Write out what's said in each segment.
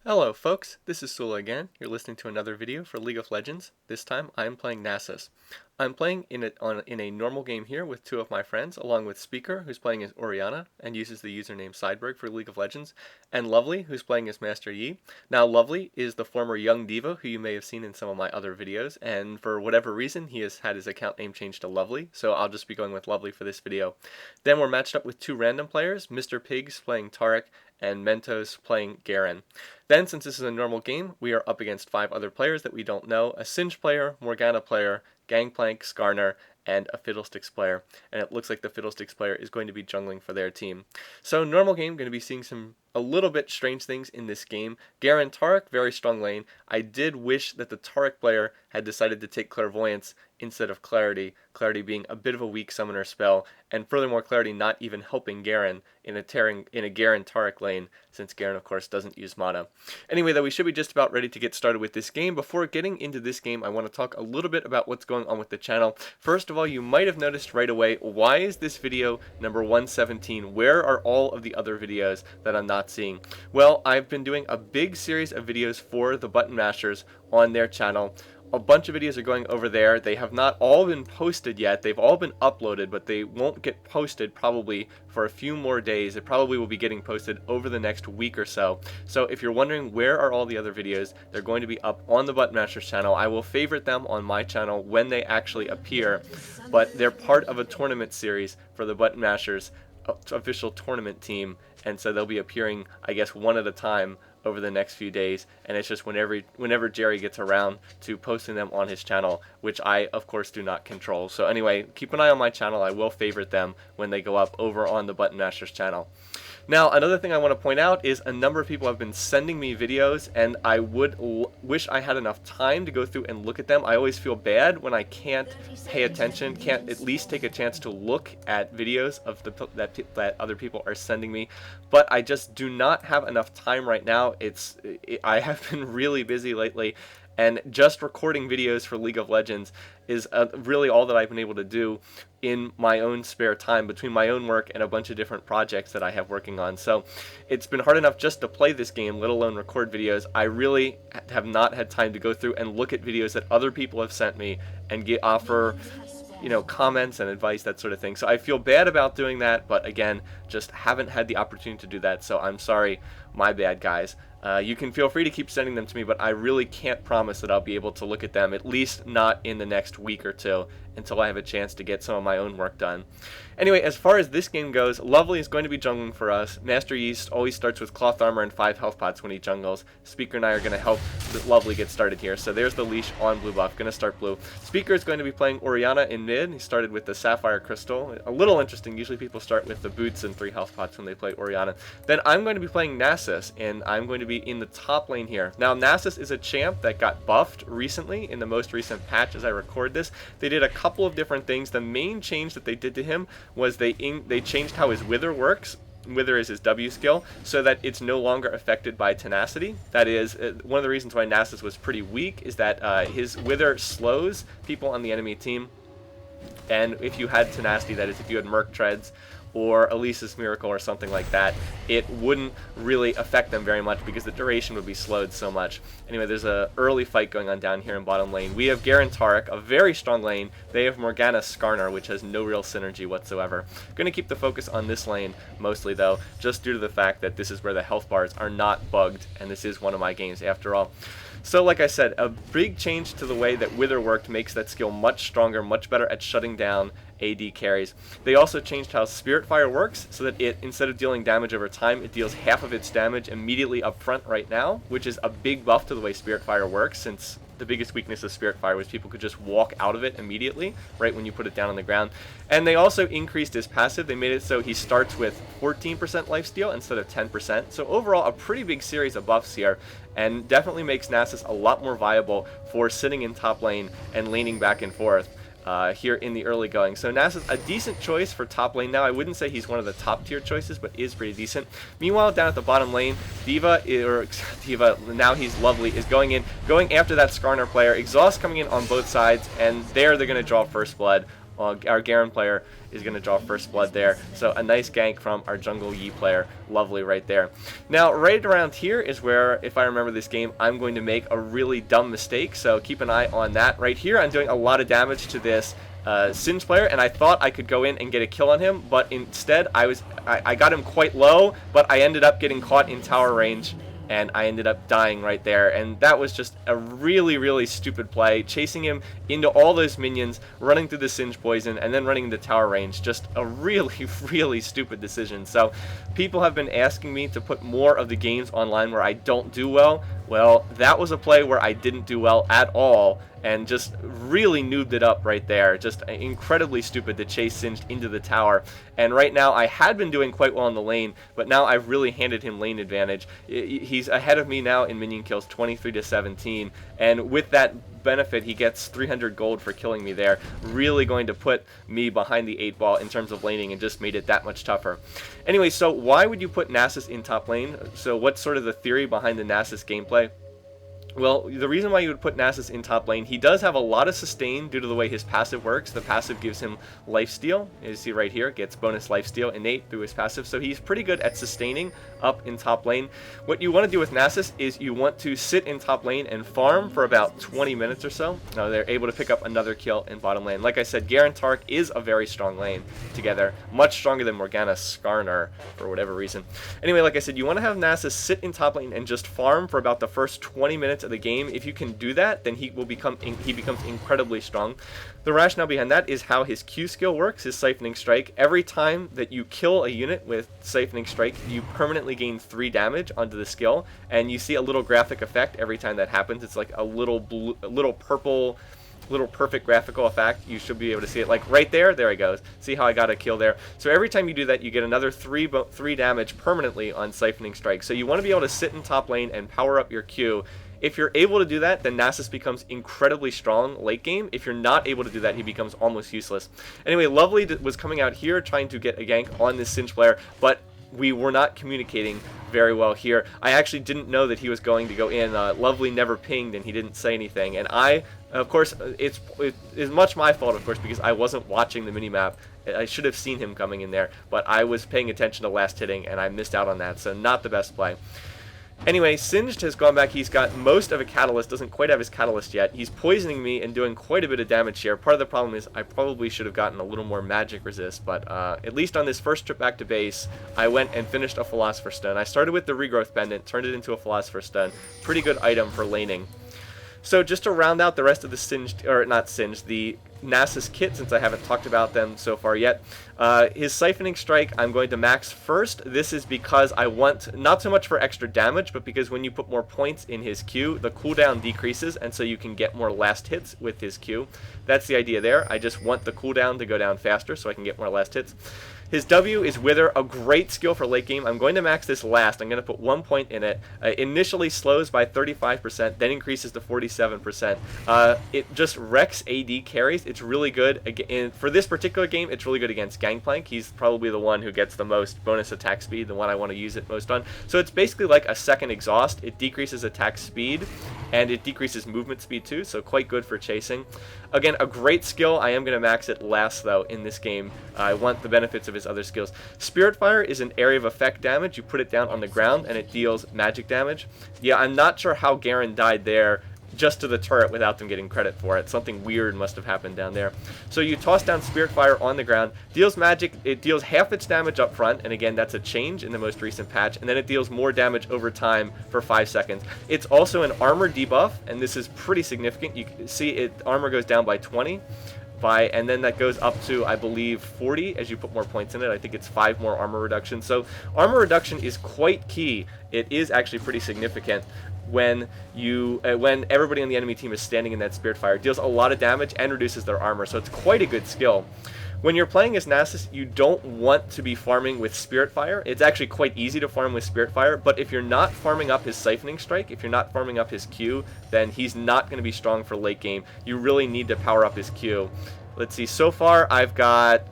Hello folks, this is Sullla again. You're listening to another video for League of Legends. This time I am playing Nasus. I'm playing in a normal game here with two of my friends, along with Speaker, who's playing as Orianna and uses the username Sideberg for League of Legends, and Luvli, who's playing as Master Yi. Now Luvli is the former young diva who you may have seen in some of my other videos, and for whatever reason he has had his account name changed to Lovely, so I'll just be going with Luvli for this video. Then we're matched up with two random players, Mr. Pigs playing Taric, and Mentos playing Garen. Then, since this is a normal game, we are up against 5 other players that we don't know, a Singe player, Morgana player, Gangplank, Skarner, and a Fiddlesticks player. And it looks like the Fiddlesticks player is going to be jungling for their team. So, normal game, going to be seeing a little bit strange things in this game. Garen Taric, very strong lane. I did wish that the Taric player had decided to take Clairvoyance instead of Clarity, Clarity being a bit of a weak summoner spell, and furthermore Clarity not even helping Garen in a Garen Taric lane, since Garen of course doesn't use mana. Anyway though, we should be just about ready to get started with this game. Before getting into this game, I want to talk a little bit about what's going on with the channel. First of all, you might have noticed right away, why is this video number 117? Where are all of the other videos that I'm not seeing? Well, I've been doing a big series of videos for the button mashers on their channel. A bunch of videos are going over there. They have not all been posted yet. They've all been uploaded, but they won't get posted probably for a few more days. It probably will be getting posted over the next week or so. So if you're wondering where are all the other videos, they're going to be up on the Button Mashers channel. I will favorite them on my channel when they actually appear, but they're part of a tournament series for the Button Mashers official tournament team, and so they'll be appearing, I guess, one at a time over the next few days, and it's just whenever Jerry gets around to posting them on his channel, which I of course do not control. So anyway, keep an eye on my channel. I will favorite them when they go up over on the Button Mashers channel. Now, another thing I want to point out is a number of people have been sending me videos, and I would wish I had enough time to go through and look at them. I always feel bad when I can't pay attention, can't at least take a chance to look at videos of that other people are sending me, but I just do not have enough time right now. I have been really busy lately, and just recording videos for League of Legends is really all that I've been able to do in my own spare time between my own work and a bunch of different projects that I have working on. So it's been hard enough just to play this game, let alone record videos. I really have not had time to go through and look at videos that other people have sent me and offer, you know, comments and advice, that sort of thing. So I feel bad about doing that, but again, just haven't had the opportunity to do that, so I'm sorry. My bad, guys. You can feel free to keep sending them to me, but I really can't promise that I'll be able to look at them, at least not in the next week or two, until I have a chance to get some of my own work done. Anyway, as far as this game goes, Lovely is going to be jungling for us. Master Yeast always starts with cloth armor and 5 health pots when he jungles. Speaker and I are going to help Lovely get started here. So there's the leash on blue buff. Going to start blue. Speaker is going to be playing Orianna in mid. He started with the Sapphire Crystal. A little interesting. Usually people start with the boots and 3 health pots when they play Orianna. Then I'm going to be playing Nasus, and I'm going to be in the top lane here. Now, Nasus is a champ that got buffed recently in the most recent patch as I record this. They did a couple of different things. The main change that they did to him was they changed how his wither works. Wither is his W skill, so that it's no longer affected by tenacity. That is, one of the reasons why Nasus was pretty weak is that his wither slows people on the enemy team. And if you had tenacity, that is, if you had Merc Treads or Elisa's Miracle or something like that, it wouldn't really affect them very much because the duration would be slowed so much. Anyway, there's a early fight going on down here in bottom lane. We have Garen Taric, a very strong lane. They have Morgana Skarner, which has no real synergy whatsoever. Going to keep the focus on this lane mostly though, just due to the fact that this is where the health bars are not bugged, and this is one of my games after all. So like I said, a big change to the way that Wither worked makes that skill much stronger, much better at shutting down AD carries. They also changed how Spirit Fire works so that it, instead of dealing damage over time, it deals half of its damage immediately up front right now, which is a big buff to the way Spirit Fire works, since the biggest weakness of Spirit Fire was people could just walk out of it immediately, right when you put it down on the ground. And they also increased his passive. They made it so he starts with 14% lifesteal instead of 10%. So overall, a pretty big series of buffs here, and definitely makes Nasus a lot more viable for sitting in top lane and laning back and forth here in the early going. So Nasus, a decent choice for top lane now. I wouldn't say he's one of the top tier choices, but is pretty decent. Meanwhile, down at the bottom lane, Diva, now he's Lovely, is going after that Skarner player. Exhaust coming in on both sides, and they're going to draw first blood our Garen player is going to draw first blood there. So a nice gank from our jungle Yi player. Lovely right there. Now, right around here is where, if I remember this game, I'm going to make a really dumb mistake. So keep an eye on that. Right here, I'm doing a lot of damage to this Singed player, and I thought I could go in and get a kill on him, but instead I got him quite low, but I ended up getting caught in tower range, and I ended up dying right there. And that was just a really, really stupid play, chasing him into all those minions, running through the Singe Poison, and then running into tower range. Just a really, really stupid decision. So people have been asking me to put more of the games online where I don't do well. Well, that was a play where I didn't do well at all, and just really noobed it up right there. Just incredibly stupid to chase Singed into the tower. And right now, I had been doing quite well in the lane, but now I've really handed him lane advantage. He's ahead of me now in minion kills, 23-17, and with that benefit, he gets 300 gold for killing me there. Really going to put me behind the 8 ball in terms of laning, and just made it that much tougher. Anyway, so why would you put Nasus in top lane? So what's sort of the theory behind the Nasus gameplay? Well, the reason why you would put Nasus in top lane, he does have a lot of sustain due to the way his passive works. The passive gives him lifesteal. As you see right here, gets bonus lifesteal innate through his passive. So he's pretty good at sustaining up in top lane. What you want to do with Nasus is you want to sit in top lane and farm for about 20 minutes or so. Now they're able to pick up another kill in bottom lane. Like I said, Garen Tark is a very strong lane together. Much stronger than Morgana Skarner for whatever reason. Anyway, like I said, you want to have Nasus sit in top lane and just farm for about the first 20 minutes of the game. If you can do that, then he becomes incredibly strong. The rationale behind that is how his Q skill works, his Siphoning Strike. Every time that you kill a unit with Siphoning Strike, you permanently gain 3 damage onto the skill, and you see a little graphic effect every time that happens. It's like a little purple, little perfect graphical effect. You should be able to see it like right there. There he goes. See how I got a kill there? So every time you do that, you get another 3 damage permanently on Siphoning Strike. So you want to be able to sit in top lane and power up your Q. If you're able to do that, then Nasus becomes incredibly strong late game. If you're not able to do that, he becomes almost useless. Anyway, Luvli was coming out here trying to get a gank on this Singe player, but we were not communicating very well here. I actually didn't know that he was going to go in. Luvli never pinged, and he didn't say anything. And I, of course, it is much my fault, of course, because I wasn't watching the minimap. I should have seen him coming in there, but I was paying attention to last hitting, and I missed out on that, so not the best play. Anyway, Singed has gone back. He's got most of a catalyst, doesn't quite have his catalyst yet. He's poisoning me and doing quite a bit of damage here. Part of the problem is I probably should have gotten a little more magic resist, but at least on this first trip back to base, I went and finished a Philosopher's Stone. I started with the Regrowth Pendant, turned it into a Philosopher's Stone. Pretty good item for laning. So just to round out the rest of the Singed, or not Singed, the Nasus kit, since I haven't talked about them so far yet. His Siphoning Strike I'm going to max first. This is because I want, not so much for extra damage, but because when you put more points in his Q, the cooldown decreases, and so you can get more last hits with his Q. That's the idea there. I just want the cooldown to go down faster so I can get more last hits. His W is Wither, a great skill for late game. I'm going to max this last. I'm going to put 1 point in it. Initially slows by 35%, then increases to 47%. It just wrecks AD carries. It's really good. For this particular game, it's really good against Gangplank. He's probably the one who gets the most bonus attack speed, the one I want to use it most on. So it's basically like a second exhaust. It decreases attack speed, and it decreases movement speed too, so quite good for chasing. Again, a great skill. I am going to max it last, though, in this game. I want the benefits of his other skills. Spirit Fire is an area of effect damage. You put it down on the ground, and it deals magic damage. Yeah, I'm not sure how Garen died there, just to the turret without them getting credit for it. Something weird must have happened down there. So you toss down Spirit Fire on the ground, deals magic, it deals half its damage up front, and again, that's a change in the most recent patch, and then it deals more damage over time for 5 seconds. It's also an armor debuff, and this is pretty significant. You can see armor goes down by 20. And then that goes up to, I believe, 40 as you put more points in it. I think it's 5 more armor reduction. So armor reduction is quite key. It is actually pretty significant when everybody on the enemy team is standing in that Spirit Fire. It deals a lot of damage and reduces their armor, so it's quite a good skill. When you're playing as Nasus, you don't want to be farming with Spirit Fire. It's actually quite easy to farm with Spirit Fire, but if you're not farming up his Siphoning Strike, if you're not farming up his Q, then he's not going to be strong for late game. You really need to power up his Q. Let's see, so far I've got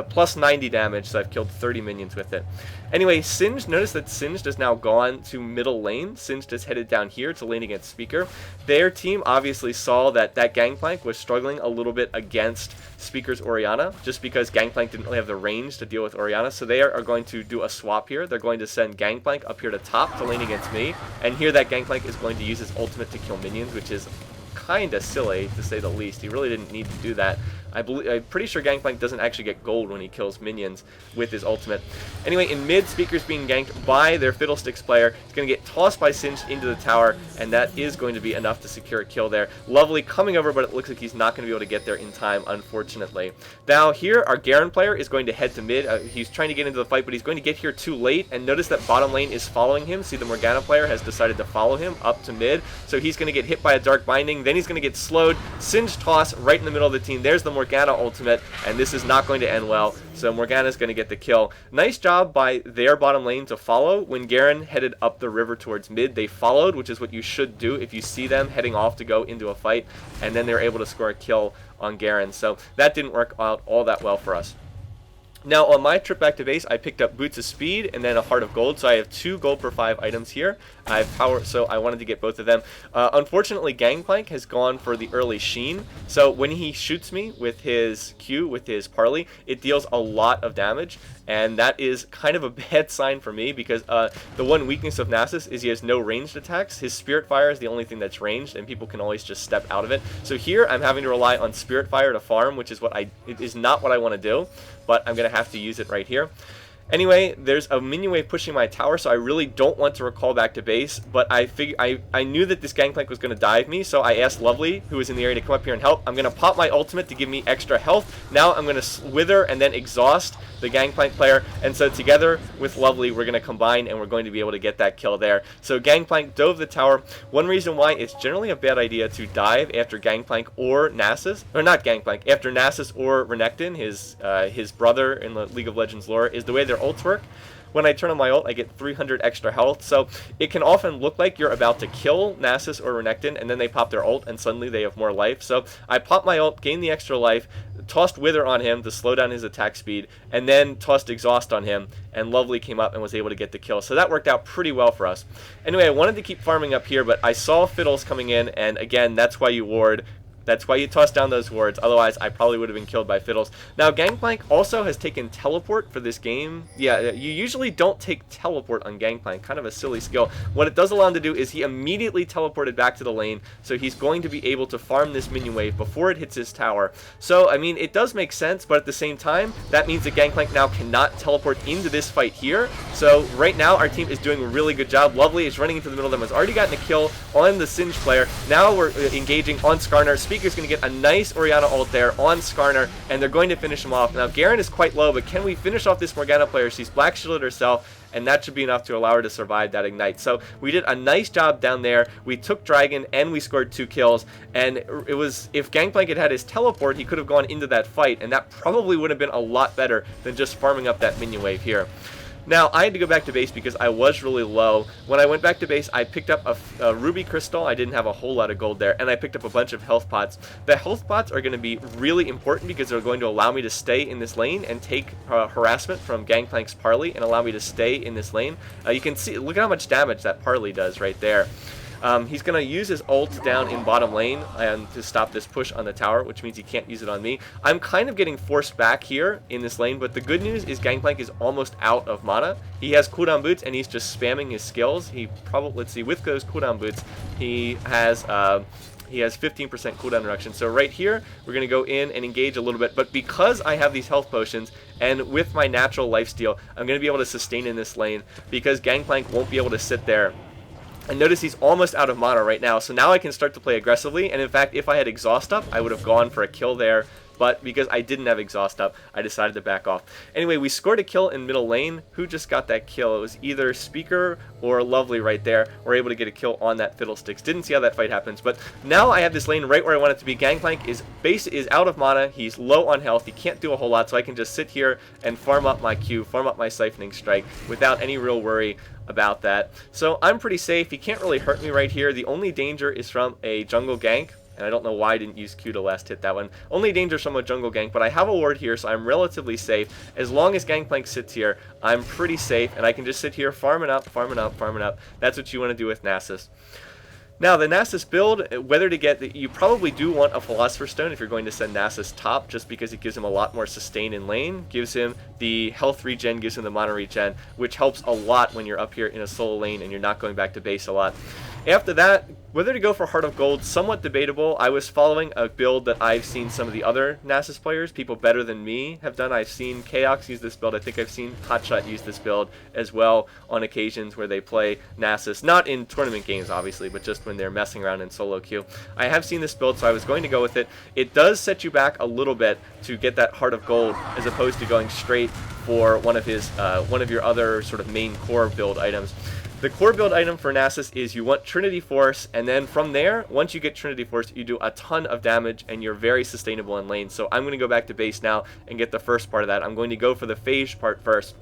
plus 90 damage, so I've killed 30 minions with it. Anyway, Singed, notice that Singed has now gone to middle lane. Singed has headed down here to lane against Speaker. Their team obviously saw that that Gangplank was struggling a little bit against Speaker's Orianna, just because Gangplank didn't really have the range to deal with Orianna, so they are going to do a swap here. They're going to send Gangplank up here to top to lane against me, and here that Gangplank is going to use his ultimate to kill minions, which is kind of silly, to say the least. He really didn't need to do that. I'm pretty sure Gangplank doesn't actually get gold when he kills minions with his ultimate. Anyway, in mid, Speaker's being ganked by their Fiddlesticks player. He's going to get tossed by Singed into the tower, and that is going to be enough to secure a kill there. Luvli coming over, but it looks like he's not going to be able to get there in time, unfortunately. Now, here, our Garen player is going to head to mid. He's trying to get into the fight, but he's going to get here too late, and notice that bottom lane is following him. See, the Morgana player has decided to follow him up to mid, so he's going to get hit by a Dark Binding, then he's going to get slowed. Singed toss right in the middle of the team. There's the Morgana ultimate, and this is not going to end well, so Morgana's going to get the kill. Nice job by their bottom lane to follow. When Garen headed up the river towards mid, they followed, which is what you should do if you see them heading off to go into a fight, and then they're able to score a kill on Garen, so that didn't work out all that well for us. Now, on my trip back to base, I picked up Boots of Speed and then a Heart of Gold, so I have 2 gold per 5 items here. I have power, so I wanted to get both of them. Unfortunately, Gangplank has gone for the early Sheen, so when he shoots me with his Q, with his Parley, it deals a lot of damage, and that is kind of a bad sign for me, because the one weakness of Nasus is he has no ranged attacks. His Spirit Fire is the only thing that's ranged, and people can always just step out of it. So here, I'm having to rely on Spirit Fire to farm, which is it is not what I want to do, but I'm going to have to use it right here. Anyway, there's a minion wave pushing my tower, so I really don't want to recall back to base, but I knew that this Gangplank was going to dive me, so I asked Luvli, who was in the area, to come up here and help. I'm going to pop my ultimate to give me extra health. Now I'm going to wither and then exhaust the Gangplank player, and so together with Luvli, we're going to combine, and we're going to be able to get that kill there. So Gangplank dove the tower. One reason why it's generally a bad idea to dive after Gangplank or Nasus, or not Gangplank, after Nasus or Renekton, his brother in the League of Legends lore, is the way their ults work. When I turn on my ult, I get 300 extra health, so it can often look like you're about to kill Nasus or Renekton, and then they pop their ult, and suddenly they have more life. So I popped my ult, gained the extra life, tossed Wither on him to slow down his attack speed, and then tossed Exhaust on him, and Luvli came up and was able to get the kill. So that worked out pretty well for us. Anyway, I wanted to keep farming up here, but I saw Fiddles coming in, and again, that's why you ward. That's why you toss down those wards, otherwise I probably would have been killed by Fiddles. Now, Gangplank also has taken Teleport for this game. Yeah, you usually don't take Teleport on Gangplank, kind of a silly skill. What it does allow him to do is he immediately teleported back to the lane, so he's going to be able to farm this minion wave before it hits his tower. So, I mean, it does make sense, but at the same time, that means that Gangplank now cannot teleport into this fight here. So, right now, our team is doing a really good job. Luvli is running into the middle of them, has already gotten a kill on the Singed player. Now we're engaging on Skarner. Speaker's going to get a nice Orianna ult there on Skarner, and they're going to finish him off. Now, Garen is quite low, but can we finish off this Morgana player? She's black shielded herself, and that should be enough to allow her to survive that ignite. So we did a nice job down there. We took Dragon, and we scored 2 kills, and it was, if Gangplank had had his teleport, he could have gone into that fight, and that probably would have been a lot better than just farming up that minion wave here. Now, I had to go back to base because I was really low. When I went back to base, I picked up a ruby crystal. I didn't have a whole lot of gold there, and I picked up a bunch of health pots. The health pots are going to be really important because they're going to allow me to stay in this lane and take harassment from Gangplank's Parley and allow me to stay in this lane. You can see, look at how much damage that Parley does right there. He's going to use his ult down in bottom lane to stop this push on the tower, which means he can't use it on me. I'm kind of getting forced back here in this lane, but the good news is Gangplank is almost out of mana. He has cooldown boots, and he's just spamming his skills. He probably, let's see, with those cooldown boots, he has 15% cooldown reduction. So right here, we're going to go in and engage a little bit. But because I have these health potions, and with my natural lifesteal, I'm going to be able to sustain in this lane because Gangplank won't be able to sit there. And notice he's almost out of mana right now, so now I can start to play aggressively, and in fact, if I had Exhaust up, I would have gone for a kill there, but because I didn't have Exhaust up, I decided to back off. Anyway, we scored a kill in middle lane. Who just got that kill? It was either Speaker or Luvli right there. We're able to get a kill on that Fiddlesticks. Didn't see how that fight happens, but now I have this lane right where I want it to be. Gangplank is out of mana. He's low on health. He can't do a whole lot, so I can just sit here and farm up my Q, farm up my Siphoning Strike without any real worry about that. So I'm pretty safe. He can't really hurt me right here. The only danger is from a jungle gank. And I don't know why I didn't use Q to last hit that one. Only danger from a jungle gank, but I have a ward here, so I'm relatively safe. As long as Gangplank sits here, I'm pretty safe, and I can just sit here farming up, farming up, farming up. That's what you want to do with Nasus. Now, the Nasus build, whether to get, you probably do want a Philosopher's Stone if you're going to send Nasus top, just because it gives him a lot more sustain in lane, gives him the health regen, gives him the mana regen, which helps a lot when you're up here in a solo lane and you're not going back to base a lot. After that, whether to go for Heart of Gold, somewhat debatable. I was following a build that I've seen some of the other Nasus players, people better than me, have done. I've seen Chaos use this build. I think I've seen Hotshot use this build as well on occasions where they play Nasus. Not in tournament games, obviously, but just when they're messing around in solo queue. I have seen this build, so I was going to go with it. It does set you back a little bit to get that Heart of Gold, as opposed to going straight for one of your other sort of main core build items. The core build item for Nasus is you want Trinity Force, and then from there, once you get Trinity Force, you do a ton of damage, and you're very sustainable in lane. So I'm going to go back to base now and get the first part of that. I'm going to go for the phage part first.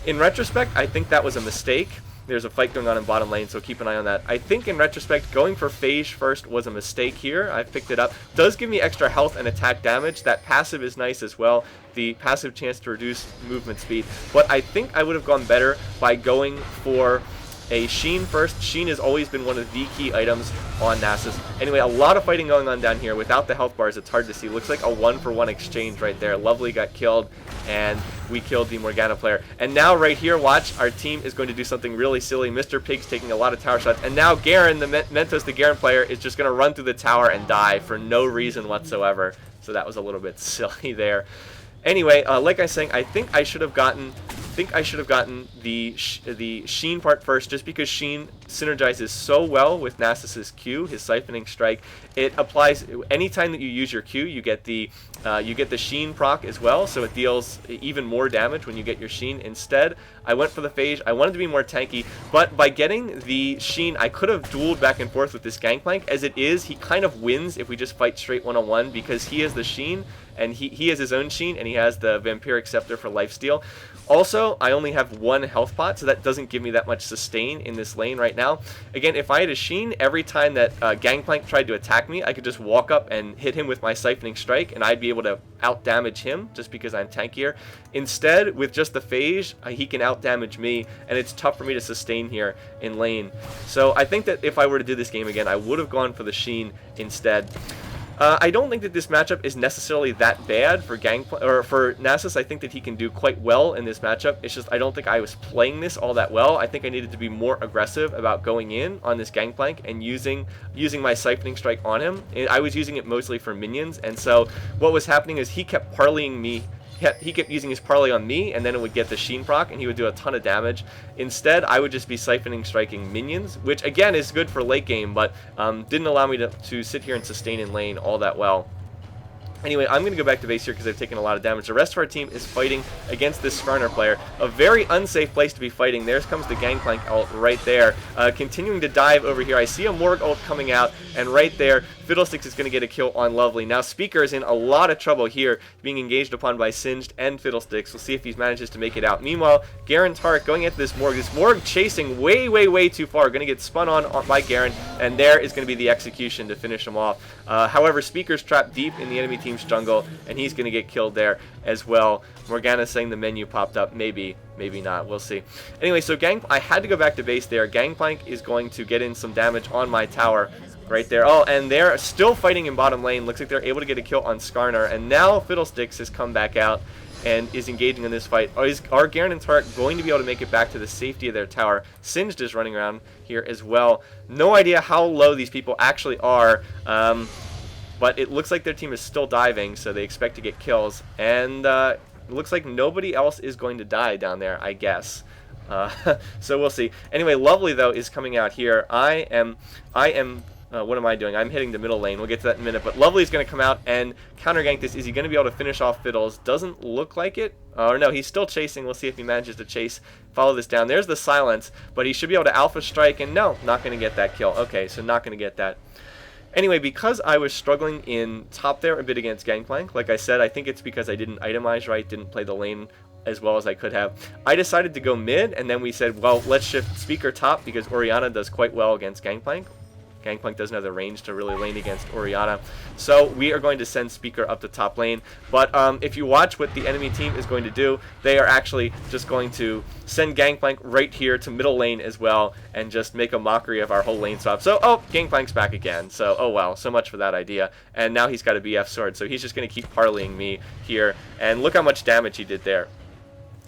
In retrospect, I think that was a mistake. There's a fight going on in bottom lane, so keep an eye on that. I think in retrospect, going for phage first was a mistake here. I've picked it up. Does give me extra health and attack damage. That passive is nice as well. The passive chance to reduce movement speed. But I think I would have gone better by going for a Sheen first. Sheen has always been one of the key items on Nasus. Anyway, a lot of fighting going on down here. Without the health bars, it's hard to see. Looks like a 1-for-1 exchange right there. Luvli got killed, and we killed the Morgana player. And now right here, watch, our team is going to do something really silly. Mr. Pig's taking a lot of tower shots, and now Garen, the Mentos, the Garen player, is just going to run through the tower and die for no reason whatsoever. So that was a little bit silly there. Anyway, like I was saying, I think I should have gotten the Sheen part first, just because Sheen synergizes so well with Nasus's Q, his siphoning strike. It applies anytime that you use your Q, you get the Sheen proc as well, so it deals even more damage when you get your Sheen. Instead, I went for the phage. I wanted to be more tanky, but by getting the Sheen, I could have dueled back and forth with this Gangplank. As it is, he kind of wins if we just fight straight one-on-one, because he has the Sheen, and he has his own Sheen, and he has the Vampiric Scepter for lifesteal. Also, I only have one health pot, so that doesn't give me that much sustain in this lane right now. Again, if I had a Sheen, every time that Gangplank tried to attack me, I could just walk up and hit him with my Siphoning Strike, and I'd be able to out-damage him, just because I'm tankier. Instead, with just the phage, he can out-damage me, and it's tough for me to sustain here in lane. So I think that if I were to do this game again, I would have gone for the Sheen instead. I don't think that this matchup is necessarily that bad for for Nasus. I think that he can do quite well in this matchup. It's just I don't think I was playing this all that well. I think I needed to be more aggressive about going in on this Gangplank and using my Siphoning Strike on him. I was using it mostly for minions, and so what was happening is he kept parleying me. He kept using his parlay on me, and then it would get the Sheen proc, and he would do a ton of damage. Instead, I would just be siphoning striking minions, which again is good for late game, but didn't allow me to sit here and sustain in lane all that well. Anyway, I'm going to go back to base here because I've taken a lot of damage. The rest of our team is fighting against this Skarner player. A very unsafe place to be fighting. There comes the Gangplank ult right there. Continuing to dive over here. I see a Morg ult coming out, and right there, Fiddlesticks is going to get a kill on Luvli. Now, Speaker is in a lot of trouble here, being engaged upon by Singed and Fiddlesticks. We'll see if he manages to make it out. Meanwhile, Garen Tarek going into this Morg. This Morg chasing way, way, way too far. Going to get spun on by Garen, and there is going to be the execution to finish him off. However, Speaker's trapped deep in the enemy team's jungle, and he's going to get killed there as well. Morgana's saying the menu popped up. Maybe, maybe not. We'll see. Anyway, so I had to go back to base there. Gangplank is going to get in some damage on my tower right there. Oh, and they're still fighting in bottom lane. Looks like they're able to get a kill on Skarner, and now Fiddlesticks has come back out and is engaging in this fight. Are Garen and Tarek going to be able to make it back to the safety of their tower? Singed is running around here as well. No idea how low these people actually are, but it looks like their team is still diving, so they expect to get kills. And it looks like nobody else is going to die down there, I guess. So we'll see. Anyway, Luvli, though, is coming out here. I am what am I doing? I'm hitting the middle lane. We'll get to that in a minute. But Lovely's going to come out and counter gank this. Is he going to be able to finish off Fiddles? Doesn't look like it. Or no, he's still chasing. We'll see if he manages to follow this down. There's the silence, but he should be able to alpha strike, and no, not going to get that kill. Okay, so not going to get that. Anyway, because I was struggling in top there a bit against Gangplank, like I said, I think it's because I didn't itemize right, didn't play the lane as well as I could have. I decided to go mid, and then we said, well, let's shift Speaker top because Orianna does quite well against Gangplank. Gangplank doesn't have the range to really lane against Orianna. So we are going to send Speaker up the top lane. But if you watch what the enemy team is going to do, they are actually just going to send Gangplank right here to middle lane as well and just make a mockery of our whole lane swap. So, oh, Gangplank's back again. So, oh well, so much for that idea. And now he's got a BF sword, so he's just going to keep parleying me here. And look how much damage he did there.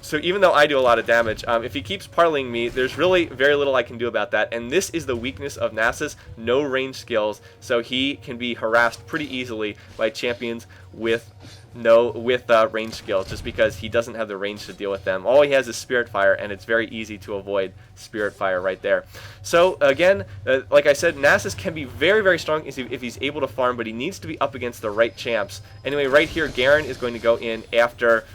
So even though I do a lot of damage, if he keeps parlaying me, there's really very little I can do about that. And this is the weakness of Nasus, no range skills. So he can be harassed pretty easily by champions with range skills, just because he doesn't have the range to deal with them. All he has is Spirit Fire, and it's very easy to avoid Spirit Fire right there. So again, like I said, Nasus can be very, very strong if he's able to farm, but he needs to be up against the right champs. Anyway, right here, Garen is going to go in after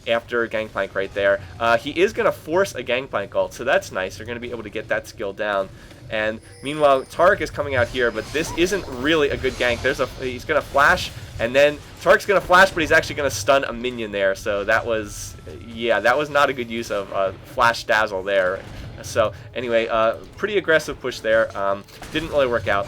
Gangplank right there. He is going to force a Gangplank ult, so that's nice. They're going to be able to get that skill down. And meanwhile, Taric is coming out here, but this isn't really a good gank. He's going to flash, and then Taric's going to flash, but he's actually going to stun a minion there. So that was, yeah, that was not a good use of Flash Dazzle there. So anyway, pretty aggressive push there. Didn't really work out.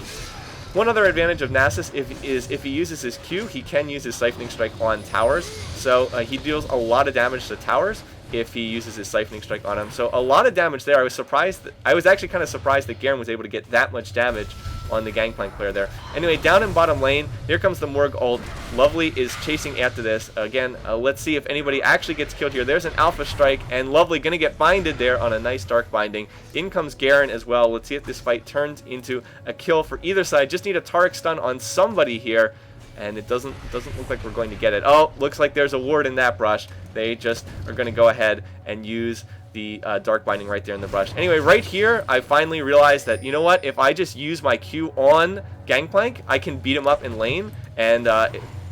One other advantage of Nasus is if he uses his Q, he can use his Siphoning Strike on towers. So he deals a lot of damage to towers if he uses his Siphoning Strike on them. So a lot of damage there. I was actually kind of surprised that Garen was able to get that much damage on the Gangplank player there. Anyway, down in bottom lane, here comes the Morg ult. Lovely is chasing after this. Again, let's see if anybody actually gets killed here. There's an Alpha Strike, and Lovely going to get binded there on a nice Dark Binding. In comes Garen as well. Let's see if this fight turns into a kill for either side. Just need a Taric stun on somebody here, and it doesn't look like we're going to get it. Oh, looks like there's a ward in that brush. They just are going to go ahead and use the Dark Binding right there in the brush. Anyway, right here, I finally realized that, you know what, if I just use my Q on Gangplank, I can beat him up in lane, and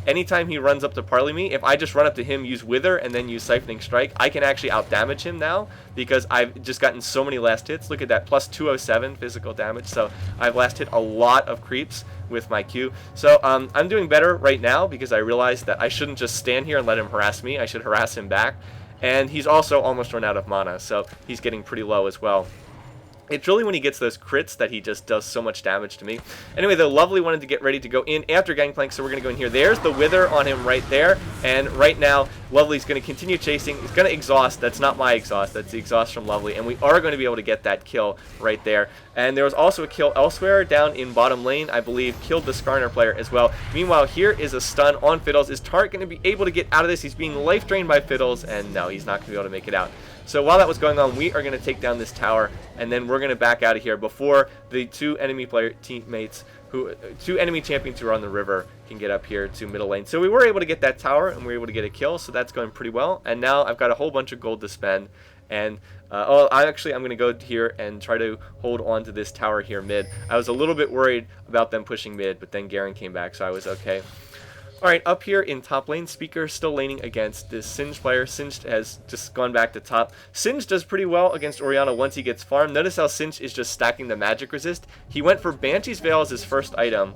anytime he runs up to parley me, if I just run up to him, use Wither, and then use Siphoning Strike, I can actually outdamage him now, because I've just gotten so many last hits. Look at that, plus 207 physical damage, so I've last hit a lot of creeps with my Q. So I'm doing better right now, because I realized that I shouldn't just stand here and let him harass me. I should harass him back. And he's also almost run out of mana, so he's getting pretty low as well. It's really when he gets those crits that he just does so much damage to me. Anyway, the Lovely wanted to get ready to go in after Gangplank, so we're going to go in here. There's the Wither on him right there, and right now, Lovely's going to continue chasing. He's going to exhaust. That's not my exhaust. That's the exhaust from Lovely, and we are going to be able to get that kill right there. And there was also a kill elsewhere down in bottom lane, I believe, killed the Skarner player as well. Meanwhile, here is a stun on Fiddles. Is Taric going to be able to get out of this? He's being life drained by Fiddles, and no, he's not going to be able to make it out. So while that was going on, we are going to take down this tower, and then we're going to back out of here before the two enemy champions who are on the river can get up here to middle lane. So we were able to get that tower, and we were able to get a kill, so that's going pretty well. And now I've got a whole bunch of gold to spend, and I'm going to go here and try to hold on to this tower here mid. I was a little bit worried about them pushing mid, but then Garen came back, so I was okay. Alright, up here in top lane, Speaker still laning against this Singed player. Singed has just gone back to top. Singed does pretty well against Orianna once he gets farmed. Notice how Singed is just stacking the magic resist. He went for Banshee's Veil as his first item.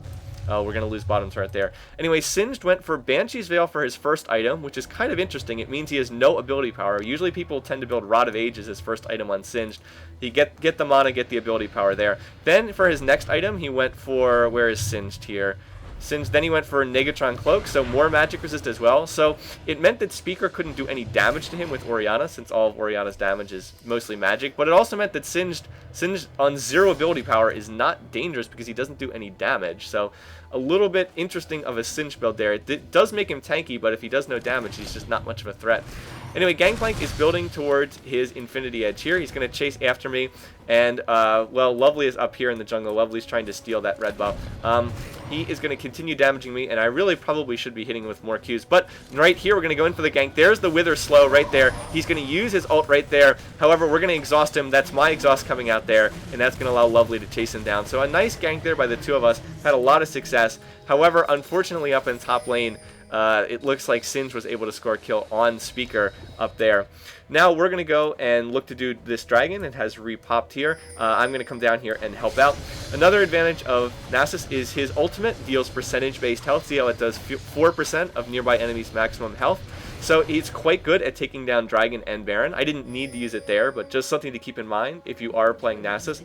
Oh, we're going to lose bottom turret there. Anyway, Singed went for Banshee's Veil for his first item, which is kind of interesting. It means he has no ability power. Usually people tend to build Rod of Age as his first item on Singed. He get the mana, get the ability power there. Then for his next item, he went for, where is Singed here? Then he went for Negatron Cloak, so more magic resist as well. So it meant that Speaker couldn't do any damage to him with Orianna, since all of Orianna's damage is mostly magic. But it also meant that Singed on 0 ability power is not dangerous because he doesn't do any damage. So a little bit interesting of a Singed build there. It does make him tanky, but if he does no damage, he's just not much of a threat. Anyway, Gangplank is building towards his Infinity Edge here. He's going to chase after me. And, well, Lovely is up here in the jungle. Lovely's trying to steal that red buff. He is going to continue damaging me, and I really probably should be hitting with more Qs. But right here, we're going to go in for the gank. There's the Wither slow right there. He's going to use his ult right there. However, we're going to exhaust him. That's my exhaust coming out there, and that's going to allow Lovely to chase him down. So a nice gank there by the two of us. Had a lot of success. However, unfortunately, up in top lane, it looks like Singed was able to score a kill on Speaker up there. Now we're going to go and look to do this dragon. It has repopped here. I'm going to come down here and help out. Another advantage of Nasus is his ultimate deals percentage-based health. See how it does 4% of nearby enemies' maximum health. So he's quite good at taking down Dragon and Baron. I didn't need to use it there, but just something to keep in mind if you are playing Nasus.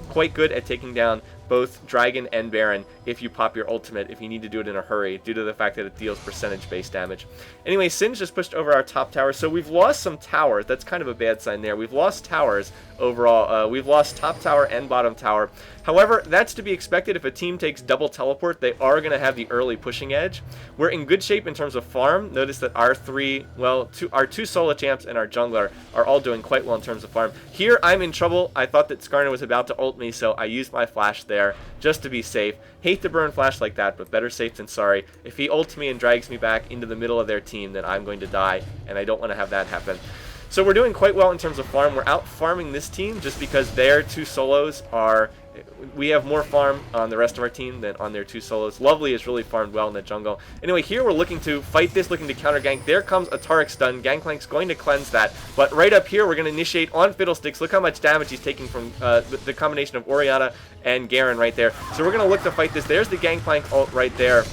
Quite good at taking down both Dragon and Baron if you pop your ultimate, if you need to do it in a hurry, due to the fact that it deals percentage-based damage. Anyway, Singe just pushed over our top tower, so we've lost some towers. That's kind of a bad sign there. We've lost towers overall. We've lost top tower and bottom tower. However, that's to be expected. If a team takes double teleport, they are going to have the early pushing edge. We're in good shape in terms of farm. Notice that our our two Sullla champs and our jungler are all doing quite well in terms of farm. Here, I'm in trouble. I thought that Skarner was about to ult me, so I used my flash there just to be safe. Hate to burn flash like that, but better safe than sorry. If he ults me and drags me back into the middle of their team, then I'm going to die, and I don't want to have that happen. So we're doing quite well in terms of farm. We're out farming this team just because their two solos are... We have more farm on the rest of our team than on their two solos. Luvli is really farmed well in the jungle. Anyway, here we're looking to fight this, looking to counter gank. There comes a Taric stun. Gangplank's going to cleanse that. But right up here, we're going to initiate on Fiddlesticks. Look how much damage he's taking from the combination of Orianna and Garen right there. So we're going to look to fight this. There's the Gangplank ult right there.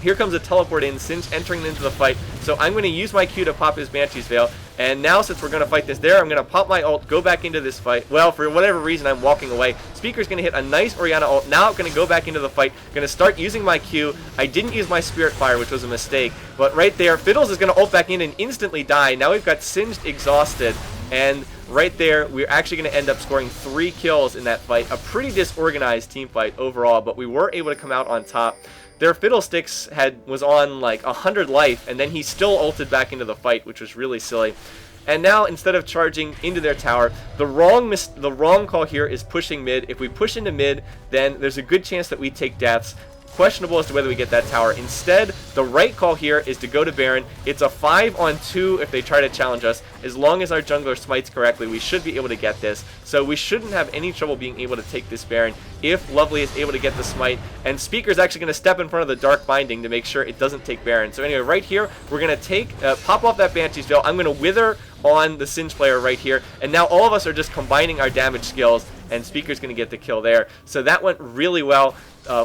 Here comes a teleport in, Singe entering into the fight. So I'm going to use my Q to pop his Banshee's Veil. And now, since we're going to fight this there, I'm going to pop my ult, go back into this fight. Well, for whatever reason, I'm walking away. Speaker's going to hit a nice Orianna ult. Now I'm going to go back into the fight. Going to start using my Q. I didn't use my Spirit Fire, which was a mistake. But right there, Fiddles is going to ult back in and instantly die. Now we've got Singed exhausted. And right there, we're actually going to end up scoring 3 kills in that fight. A pretty disorganized team fight overall, but we were able to come out on top. Their Fiddlesticks was on like 100 life, and then he still ulted back into the fight, which was really silly. And now, instead of charging into their tower, the wrong call here is pushing mid. If we push into mid, then there's a good chance that we take deaths. Questionable as to whether we get that tower. Instead, the right call here is to go to Baron. It's a 5-on-2 if they try to challenge us. As long as our jungler smites correctly, we should be able to get this. So we shouldn't have any trouble being able to take this Baron if Luvli is able to get the smite. And Speaker's actually going to step in front of the Dark Binding to make sure it doesn't take Baron. So anyway, right here, we're going to pop off that Banshee's Veil. I'm going to wither on the Singe player right here. And now all of us are just combining our damage skills, and Speaker's going to get the kill there. So that went really well.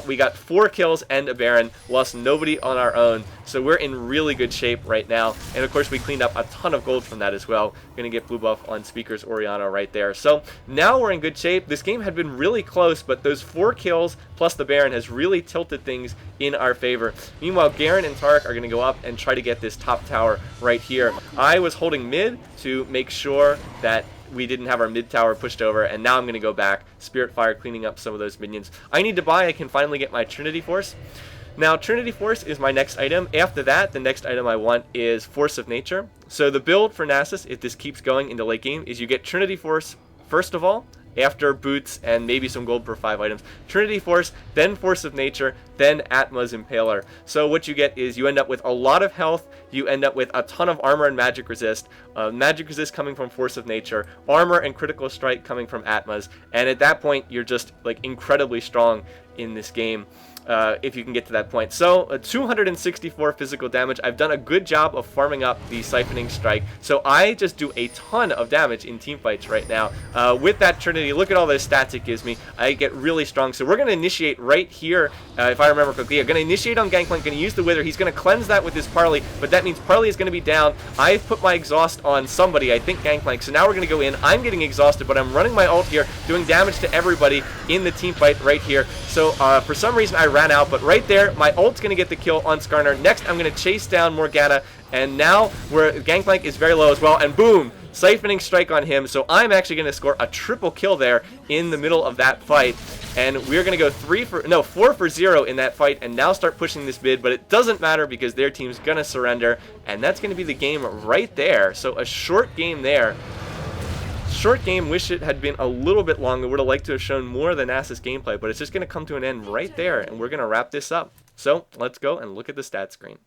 We got 4 kills and a Baron, lost nobody on our own, so we're in really good shape right now. And of course, we cleaned up a ton of gold from that as well. Gonna get blue buff on Speaker's Orianna right there. So now we're in good shape. This game had been really close, but those 4 kills plus the Baron has really tilted things in our favor. Meanwhile, Garen and Taric are gonna go up and try to get this top tower right here. I was holding mid to make sure that we didn't have our mid tower pushed over, and now I'm going to go back. Spirit Fire cleaning up some of those minions. I need to buy, I can finally get my Trinity Force. Now, Trinity Force is my next item. After that, the next item I want is Force of Nature. So the build for Nasus, if this keeps going into late game, is you get Trinity Force first of all, after boots and maybe some gold per 5 items. Trinity Force, then Force of Nature, then Atma's Impaler. So what you get is you end up with a lot of health, you end up with a ton of armor and magic resist, coming from Force of Nature, armor and critical strike coming from Atma's, and at that point you're just like incredibly strong in this game. If you can get to that point. So 264 physical damage. I've done a good job of farming up the Siphoning Strike, so I just do a ton of damage in team fights right now. With that Trinity, look at all those stats it gives me. I get really strong. So we're going to initiate right here, if I remember correctly. I'm going to initiate on Gangplank, going to use the Wither. He's going to cleanse that with his Parley, but that means Parley is going to be down. I've put my exhaust on somebody, I think Gangplank, so now we're going to go in. I'm getting exhausted, but I'm running my ult here, doing damage to everybody in the team fight right here. So for some reason I ran out, but right there, my ult's going to get the kill on Skarner. Next, I'm going to chase down Morgana, and now Gangplank is very low as well, and boom! Siphoning Strike on him, so I'm actually going to score a triple kill there in the middle of that fight. And we're going to go 4 for 0 in that fight, and now start pushing this mid, but it doesn't matter because their team's going to surrender, and that's going to be the game right there. So a short game there. Short game, wish it had been a little bit longer. Would have liked to have shown more of the Nasus gameplay, but it's just going to come to an end right there, and we're going to wrap this up. So let's go and look at the stat screen.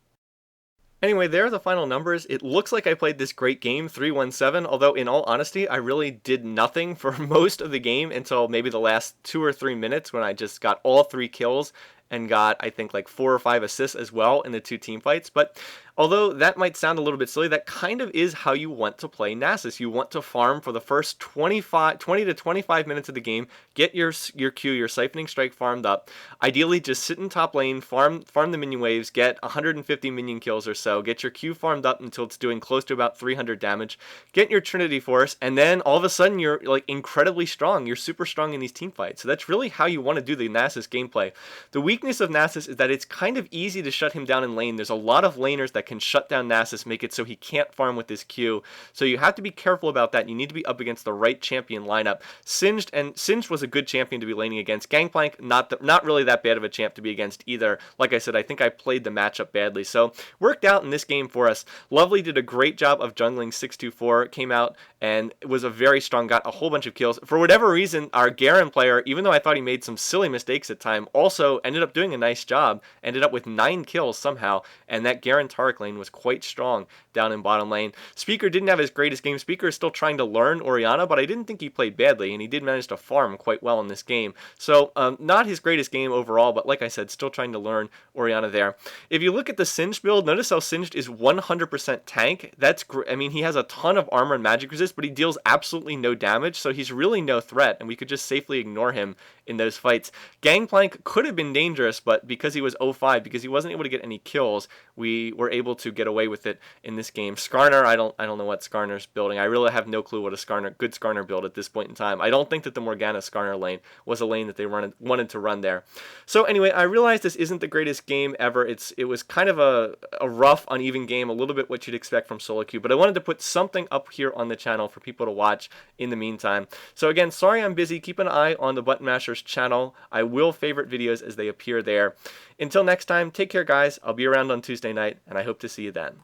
Anyway, there are the final numbers. It looks like I played this great game, 3-1-7, although in all honesty, I really did nothing for most of the game until maybe the last 2 or 3 minutes when I just got all 3 kills and got, I think, like 4 or 5 assists as well in the 2 team fights. But although that might sound a little bit silly, that kind of is how you want to play Nasus. You want to farm for the first 20 to 25 minutes of the game, get your Q, your Siphoning Strike farmed up. Ideally, just sit in top lane, farm the minion waves, get 150 minion kills or so, get your Q farmed up until it's doing close to about 300 damage, get your Trinity Force, and then all of a sudden you're like incredibly strong. You're super strong in these team fights. So that's really how you want to do the Nasus gameplay. The weakness of Nasus is that it's kind of easy to shut him down in lane. There's a lot of laners that can shut down Nasus, make it so he can't farm with his Q. So you have to be careful about that. You need to be up against the right champion lineup. Singed was a good champion to be laning against. Gangplank, not really that bad of a champ to be against either. Like I said, I think I played the matchup badly. So worked out in this game for us. Luvli did a great job of jungling 624. Came out and was a very strong, got a whole bunch of kills. For whatever reason, our Garen player, even though I thought he made some silly mistakes at time, also ended up doing a nice job. Ended up with 9 kills somehow, and that Garen Taric lane was quite strong down in bottom lane. Speaker didn't have his greatest game. Speaker is still trying to learn Orianna, but I didn't think he played badly, and he did manage to farm quite well in this game. So not his greatest game overall, but like I said, still trying to learn Orianna there. If you look at the Singed build, notice how Singed is 100% tank. That's great. I mean, he has a ton of armor and magic resist, but he deals absolutely no damage, so he's really no threat, and we could just safely ignore him in those fights. Gangplank could have been dangerous, but because he was 0-5, because he wasn't able to get any kills, we were able to get away with it in this game. Skarner, I don't know what Skarner's building. I really have no clue what a good Skarner build at this point in time. I don't think that the Morgana Skarner lane was a lane that they wanted to run there. So anyway, I realize this isn't the greatest game ever. It was kind of a rough, uneven game, a little bit what you'd expect from solo queue, but I wanted to put something up here on the channel for people to watch in the meantime. So again, sorry I'm busy. Keep an eye on the Button Mashers channel. I will favorite videos as they appear there. Until next time, take care guys. I'll be around on Tuesday night, and I hope to see you then.